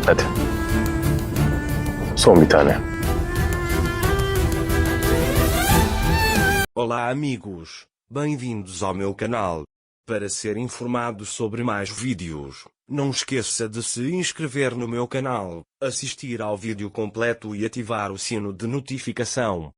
Hadi. Son bir tane. Olá amigos, bem-vindos ao meu canal. Para ser informado sobre mais vídeos, não esqueça de se inscrever no meu canal, assistir ao vídeo completo e ativar o sino de notificação.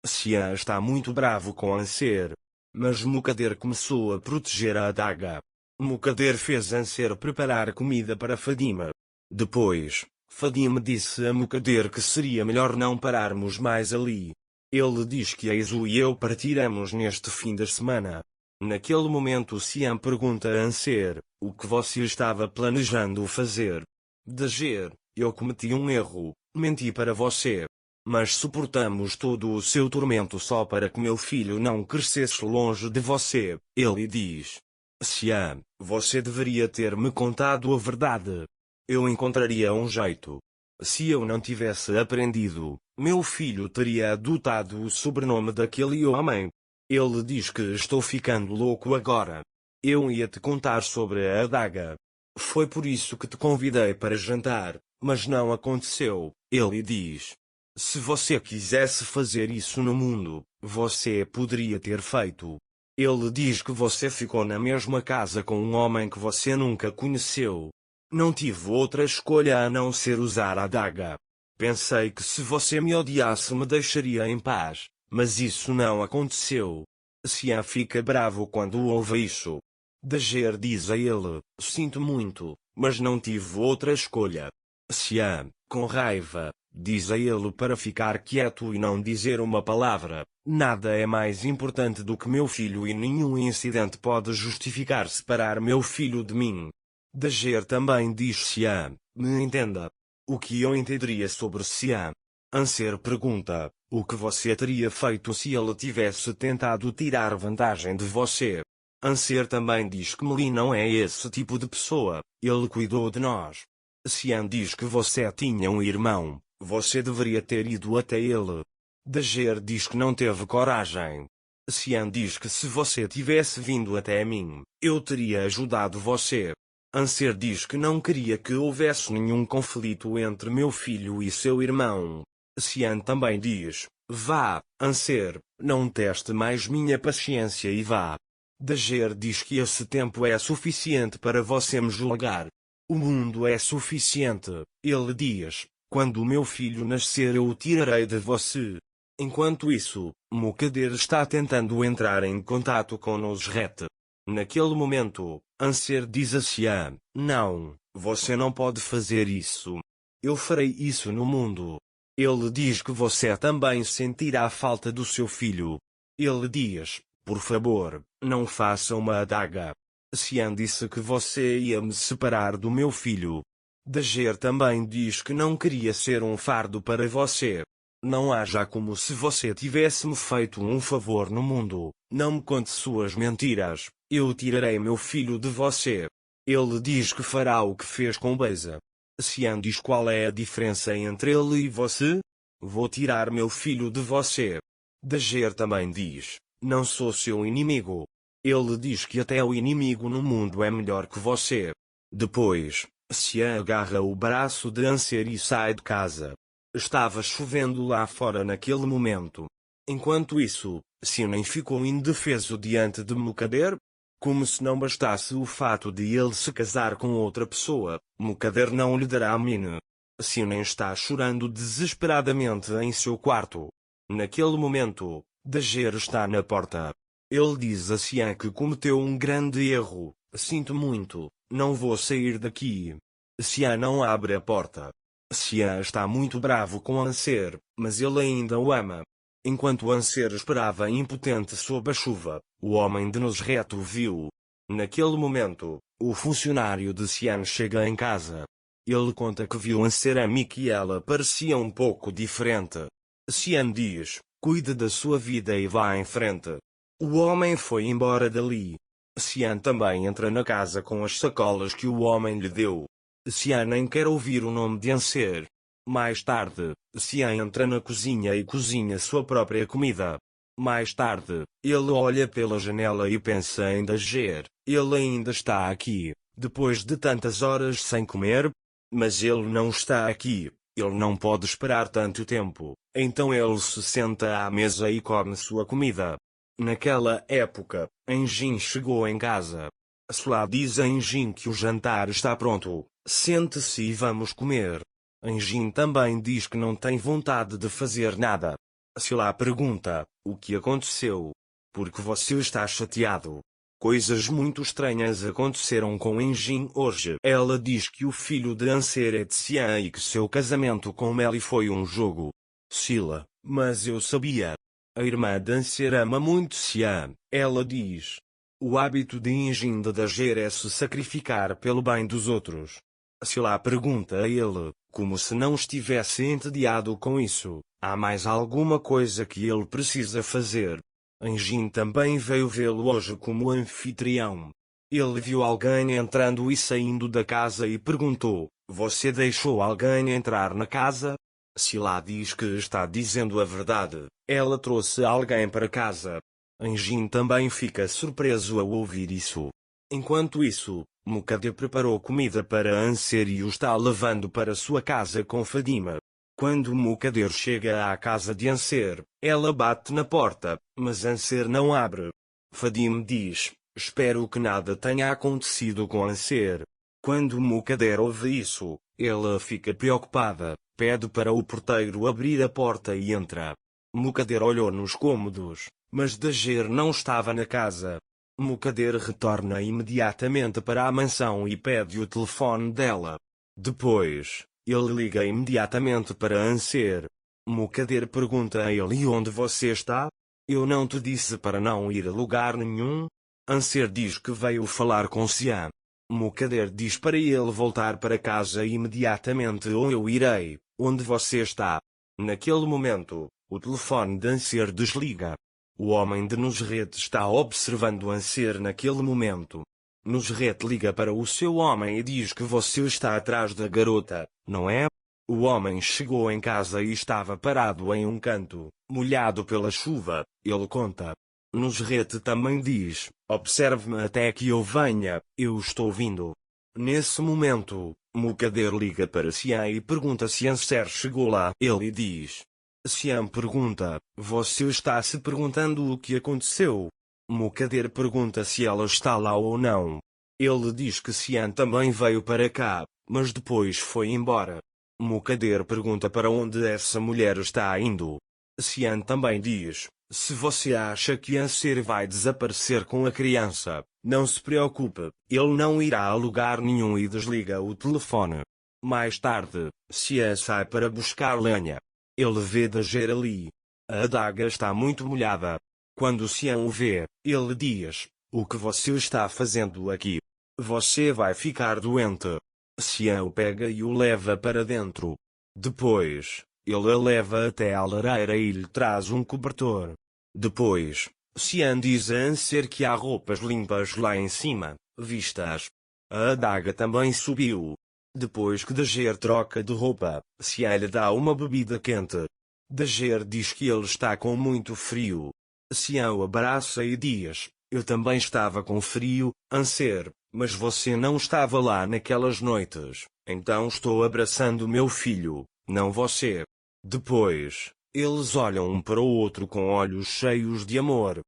Xian está muito bravo com Anser, mas Mukadder começou a proteger a adaga. Mukadder fez Anser preparar comida para Fadima. Depois, Fadima disse a Mukadder que seria melhor não pararmos mais ali. Ele diz que Aizu e eu partiremos neste fim de semana. Naquele momento Xian pergunta a Anser, o que você estava planejando fazer? Dager, eu cometi um erro, menti para você. Mas suportamos todo o seu tormento só para que meu filho não crescesse longe de você, ele diz. Xian, você deveria ter me contado a verdade. Eu encontraria um jeito. Se eu não tivesse aprendido, meu filho teria adotado o sobrenome daquele homem. Ele diz que estou ficando louco agora. Eu ia te contar sobre a adaga. Foi por isso que te convidei para jantar, mas não aconteceu, ele diz. Se você quisesse fazer isso no mundo, você poderia ter feito. Ele diz que você ficou na mesma casa com um homem que você nunca conheceu. Não tive outra escolha a não ser usar a adaga. Pensei que se você me odiasse me deixaria em paz, mas isso não aconteceu. Xian fica bravo quando ouve isso. Dager diz a ele, sinto muito, mas não tive outra escolha. Xian, com raiva, diz a ele para ficar quieto e não dizer uma palavra. Nada é mais importante do que meu filho e nenhum incidente pode justificar separar meu filho de mim. Dager também diz Xian, me entenda. O que eu entenderia sobre Xian? Anser pergunta, o que você teria feito se ele tivesse tentado tirar vantagem de você? Anser também diz que Meli não é esse tipo de pessoa, ele cuidou de nós. Xian diz que você tinha um irmão, você deveria ter ido até ele. Dager diz que não teve coragem. Xian diz que se você tivesse vindo até mim, eu teria ajudado você. Anser diz que não queria que houvesse nenhum conflito entre meu filho e seu irmão. Xian também diz, vá, Anser, não teste mais minha paciência e vá. Dager diz que esse tempo é suficiente para você me julgar. O mundo é suficiente, ele diz, quando o meu filho nascer eu o tirarei de você. Enquanto isso, Mukadder está tentando entrar em contato com Nosret. Naquele momento, Anser diz a Xian, não, você não pode fazer isso. Eu farei isso no mundo. Ele diz que você também sentirá a falta do seu filho. Ele diz, por favor, não faça uma adaga. Xian disse que você ia me separar do meu filho. Dager também diz que não queria ser um fardo para você. Não haja como se você tivesse me feito um favor no mundo. Não me conte suas mentiras. Eu tirarei meu filho de você. Ele diz que fará o que fez com Beza. Xian diz qual é a diferença entre ele e você? Vou tirar meu filho de você. Dager também diz, não sou seu inimigo. Ele diz que até o inimigo no mundo é melhor que você. Depois, Xian agarra o braço de Anser e sai de casa. Estava chovendo lá fora naquele momento. Enquanto isso, Xian ficou indefeso diante de Mukadder. Como se não bastasse o fato de ele se casar com outra pessoa, Mukadder não lhe dará a mina. Xian está chorando desesperadamente em seu quarto. Naquele momento, Dager está na porta. Ele diz a Xian que cometeu um grande erro. Sinto muito, não vou sair daqui. Xian não abre a porta. Xian está muito bravo com Anser, mas ele ainda o ama. Enquanto Anser esperava impotente sob a chuva, o homem de Nosret o viu. Naquele momento, o funcionário de Xian chega em casa. Ele conta que viu Anser amiga e ela parecia um pouco diferente. Xian diz, cuide da sua vida e vá em frente. O homem foi embora dali. Xian também entra na casa com as sacolas que o homem lhe deu. Xian nem quer ouvir o nome de Anser. Mais tarde, Xian entra na cozinha e cozinha sua própria comida. Mais tarde, ele olha pela janela e pensa em Dager. Ele ainda está aqui, depois de tantas horas sem comer? Mas ele não está aqui, ele não pode esperar tanto tempo, então ele se senta à mesa e come sua comida. Naquela época, Anjin chegou em casa. Sula diz a Anjin que o jantar está pronto, sente-se e vamos comer. Anjin também diz que não tem vontade de fazer nada. Sula pergunta, o que aconteceu? Por que você está chateado? Coisas muito estranhas aconteceram com Anjin hoje. Ela diz que o filho de Anser é de Xian e que seu casamento com Melly foi um jogo. Sila, mas eu sabia. A irmã de Anser ama muito Xian, ela diz. O hábito de Anjin de Dager é se sacrificar pelo bem dos outros. Sila pergunta a ele, como se não estivesse entediado com isso, há mais alguma coisa que ele precisa fazer? Anjin também veio vê-lo hoje como anfitrião. Ele viu alguém entrando e saindo da casa e perguntou, você deixou alguém entrar na casa? Sila diz que está dizendo a verdade, ela trouxe alguém para casa. Anjin também fica surpreso ao ouvir isso. Enquanto isso, Mukade preparou comida para Anser e o está levando para sua casa com Fadima. Quando Mukader chega à casa de Anser, ela bate na porta, mas Anser não abre. Fadim diz, espero que nada tenha acontecido com Anser. Quando Mukader ouve isso, ela fica preocupada, pede para o porteiro abrir a porta e entra. Mukader olhou nos cômodos, mas Dager não estava na casa. Mukader retorna imediatamente para a mansão e pede o telefone dela. Depois, ele liga imediatamente para Anser. Mukader pergunta a ele onde você está? Eu não te disse para não ir a lugar nenhum? Anser diz que veio falar com Xian. Mukader diz para ele voltar para casa imediatamente ou eu irei. Onde você está? Naquele momento, o telefone de Anser desliga. O homem de Nusret está observando Anser naquele momento. Nusret liga para o seu homem e diz que você está atrás da garota, não é? O homem chegou em casa e estava parado em um canto, molhado pela chuva, ele conta. Nusret também diz, observe-me até que eu venha, eu estou vindo. Nesse momento, Mukader liga para Xian e pergunta se Anser chegou lá. Ele diz. Xian pergunta, você está se perguntando o que aconteceu? Mukader pergunta se ela está lá ou não. Ele diz que Xian também veio para cá, mas depois foi embora. Mukader pergunta para onde essa mulher está indo. Xian também diz, se você acha que Anser vai desaparecer com a criança, não se preocupe, ele não irá a lugar nenhum e desliga o telefone. Mais tarde, Xian sai para buscar lenha. Ele vê Dager ali. A adaga está muito molhada. Quando Xian o vê, ele diz, o que você está fazendo aqui? Você vai ficar doente. Xian o pega e o leva para dentro. Depois, ele a leva até à lareira e lhe traz um cobertor. Depois, Xian diz a Anser que há roupas limpas lá em cima, vistas. A adaga também subiu. Depois que Dager troca de roupa, Xian lhe dá uma bebida quente. Dager diz que ele está com muito frio. Xian o abraça e diz, eu também estava com frio, Anser, mas você não estava lá naquelas noites, então estou abraçando meu filho, não você. Depois, eles olham um para o outro com olhos cheios de amor.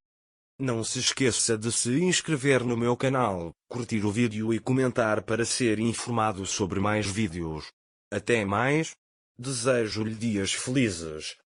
Não se esqueça de se inscrever no meu canal, curtir o vídeo e comentar para ser informado sobre mais vídeos. Até mais. Desejo-lhe dias felizes.